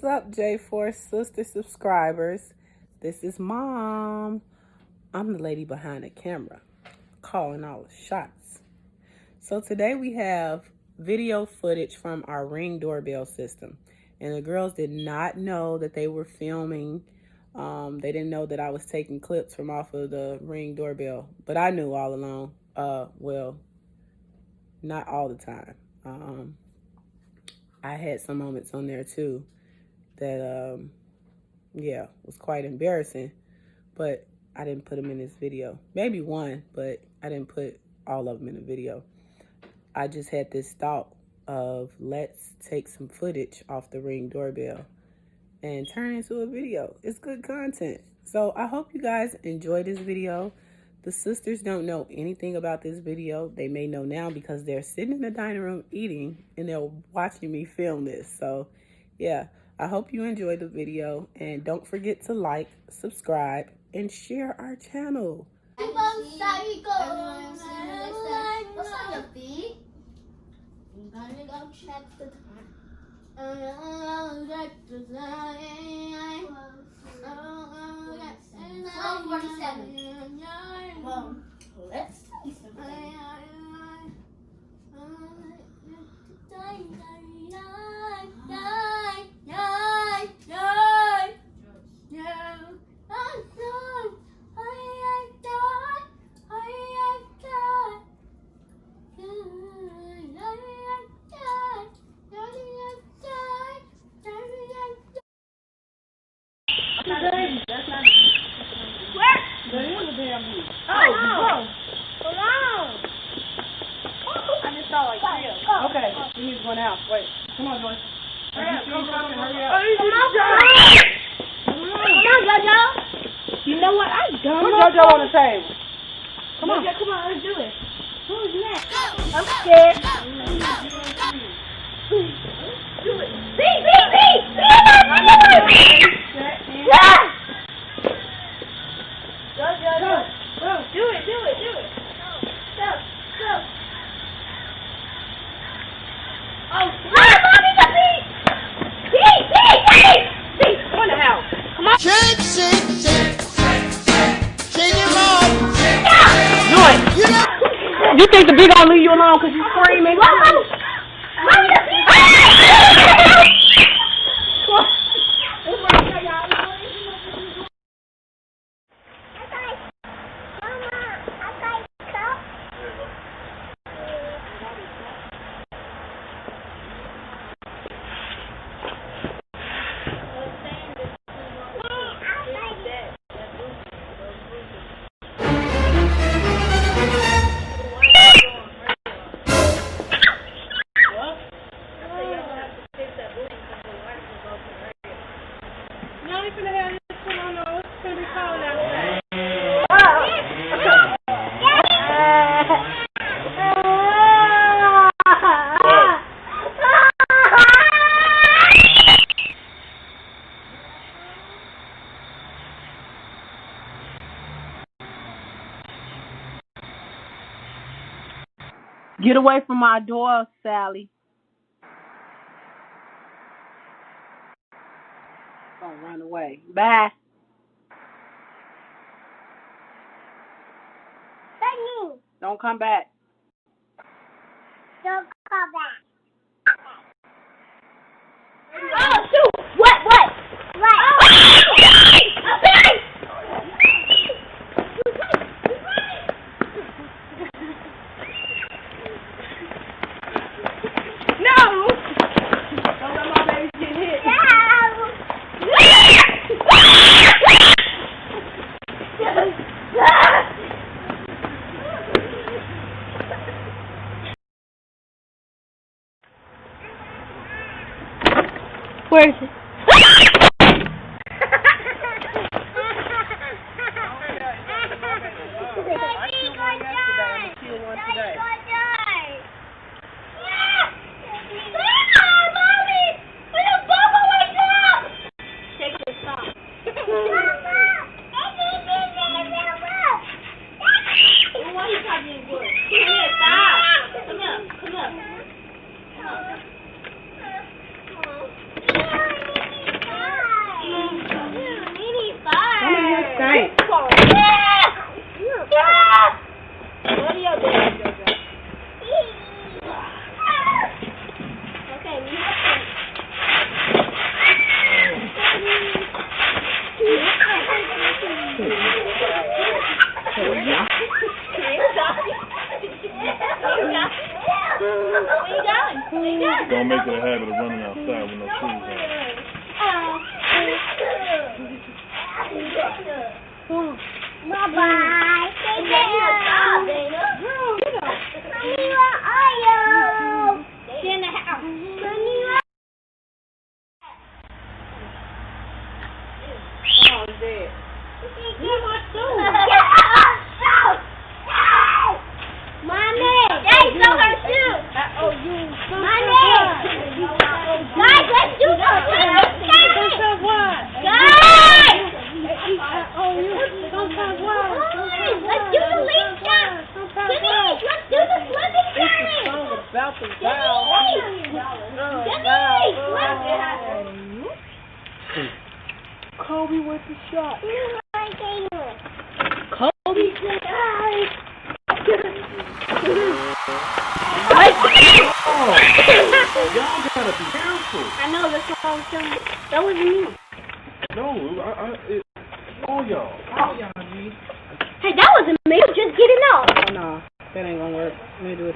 up, J4 sister subscribers? This is Mom. I'm the lady behind the camera, calling all the shots. So today we have video footage from our Ring doorbell system. And the girls did not know that they were filming. They didn't know that I was taking clips from off of the Ring doorbell. But I knew all along. Well, not all the time. I had some moments on there too that, yeah, was quite embarrassing. But I didn't put them in this video. Maybe one, but I didn't put all of them in the video. I just had this thought of let's take some footage off the Ring doorbell and turn it into a video. It's good content. So I hope you guys enjoy this video. The sisters don't know anything about this video. They may know now because they're sitting in the dining room eating and they're watching me film this. So yeah, I hope you enjoy the video and don't forget to like, subscribe, and share our channel. What's on your feet? I'm gonna go check the time. 12:47. Well, let's see something. Okay, we need to go now. Wait, come on, Joyce. Hurry up, hurry up. Come on, Jojo. You know what? I'm done. Put Jojo on the table. Come on. Jojo, come on, let's do it. Who's next? I'm scared. Do it. Beat. Jojo, go. Do it. Go. Oh, mommy, the beat! Beat! Go in the house. Come on. Shake your mom. Do it. You think the big gonna leave you alone because you're screaming? Mommy, the beat! Get away from my door, Sally. Don't run away. Bye. Don't come back. Oh, shoot! What? No! Don't let my baby get hit. Where is it? Come on. Don't make it a habit of running outside with no shoes on. Bye-bye. Take care. Mommy, where are you? She's in the house. Mommy, where? Oh, dead. Mommy, Daddy stole her shoe. Mommy, guys, let's do something. Guys, let's do the leaf shot. Denise, let's do the slipping challenge. Kobe with the shot. Kobe. Y'all gotta be careful. I know, that's what I was telling you. That wasn't me. No, all y'all. Hey, that wasn't me. Just getting out. Oh, no. That ain't gonna work. Let me do it.